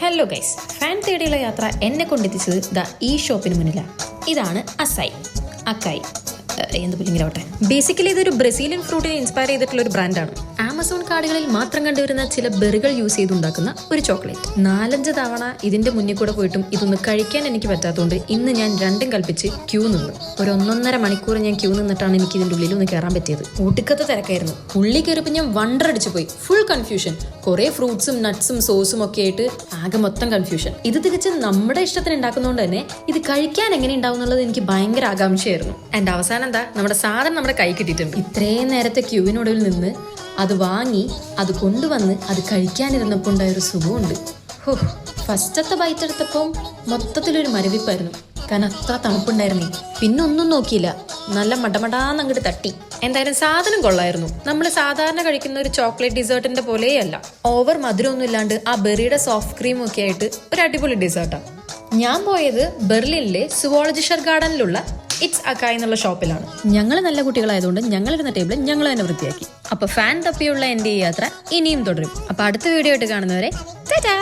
Hello guys, fan തേടിയുള്ള യാത്ര എന്നെ കൊണ്ടെത്തിച്ചത് ഈ ഷോപ്പിന് മുന്നിലാണ്. ഇതാണ് അക്കായ് എന്ത് പുല്ലിങ്ങിലാവട്ടെ. ബേസിക്കലി ഇതൊരു ബ്രസീലിയൻ ഫ്രൂട്ടിനെ ഇൻസ്പയർ ചെയ്തിട്ടുള്ള ഒരു ബ്രാൻഡാണ്. ആമസോൺ കാടുകളിൽ മാത്രം കണ്ടുവരുന്ന ചില ബെറികൾ യൂസ് ചെയ്തുണ്ടാക്കുന്ന ഒരു ചോക്ലേറ്റ്. 4-5 തവണ ഇതിന്റെ മുന്നിൽ കൂടെ പോയിട്ടും ഇതൊന്ന് കഴിക്കാൻ എനിക്ക് പറ്റാത്തതുകൊണ്ട് ഇന്ന് ഞാൻ രണ്ടും കൽപ്പിച്ച് ക്യൂ നിന്നു. ഒരു 1.5 മണിക്കൂർ ഞാൻ ക്യൂ നിന്നിട്ടാണ് എനിക്ക് ഇതിന്റെ ഉള്ളിൽ ഒന്ന് കയറാൻ പറ്റിയത്. ഒടുക്കത്തെ തിരക്കായിരുന്നു. ഉള്ളി കയറിയപ്പോൾ ഞാൻ വണ്ടർ അടിച്ചു പോയി. Full confusion. കുറെ ഫ്രൂട്ട്സും നട്ട്സും സോസും ഒക്കെ ആയിട്ട് ആകെ മൊത്തം കൺഫ്യൂഷൻ. ഇത് തിരിച്ച് നമ്മുടെ ഇഷ്ടത്തിന് ഉണ്ടാക്കുന്നതുകൊണ്ട് തന്നെ ഇത് കഴിക്കാൻ എങ്ങനെ ഉണ്ടാവും എന്നുള്ളത് എനിക്ക് ഭയങ്കര ആകാംക്ഷയായിരുന്നു. ആൻഡ് അവസാനം എന്താ, നമ്മുടെ സാധനം നമ്മുടെ കൈ കിട്ടിയിട്ടുണ്ട്. ഇത്രയും നേരത്തെ ക്യൂവിനൊടുവിൽ നിന്ന് അത് വാങ്ങി അത് കൊണ്ടുവന്ന് അത് കഴിക്കാനിരുന്നപ്പോൾ ഉണ്ടായൊരു സുഖമുണ്ട്. ഫസ്റ്റത്തെ ബൈറ്റ് എടുത്തപ്പോൾ മൊത്തത്തിലൊരു മരവിപ്പായിരുന്നു. കാരണം അത്ര തണുപ്പുണ്ടായിരുന്നേ. പിന്നെ ഒന്നും നോക്കിയില്ല, നല്ല മടമടാന്ന് അങ്ങോട്ട് തട്ടി. എന്തായാലും സാധനം കൊള്ളായിരുന്നു. നമ്മൾ സാധാരണ കഴിക്കുന്ന ഒരു ചോക്ലേറ്റ് ഡിസേർട്ടിന്റെ പോലെയല്ല. ഓവർ മധുരമൊന്നും ഇല്ലാണ്ട് ആ ബെറിയുടെ സോഫ്റ്റ് ക്രീം ഒക്കെ ആയിട്ട് ഒരു അടിപൊളി ഡിസേർട്ടാണ്. ഞാൻ പോയത് ബെർലിനിലെ സുവോളജിഷർ ഗാർഡനിലുള്ള ഇറ്റ്സ് അക്കായ് എന്നുള്ള ഷോപ്പിലാണ്. ഞങ്ങൾ നല്ല കുട്ടികളായതുകൊണ്ട് ഞങ്ങളിരുന്ന ടേബിൾ ഞങ്ങൾ തന്നെ വൃത്തിയാക്കി. അപ്പൊ ഫാൻ തപ്പിയുള്ള എന്റെ ഈ യാത്ര ഇനിയും തുടരും. അപ്പൊ അടുത്ത വീഡിയോ ആയിട്ട് കാണുന്നവരെ ടാറ്റാ.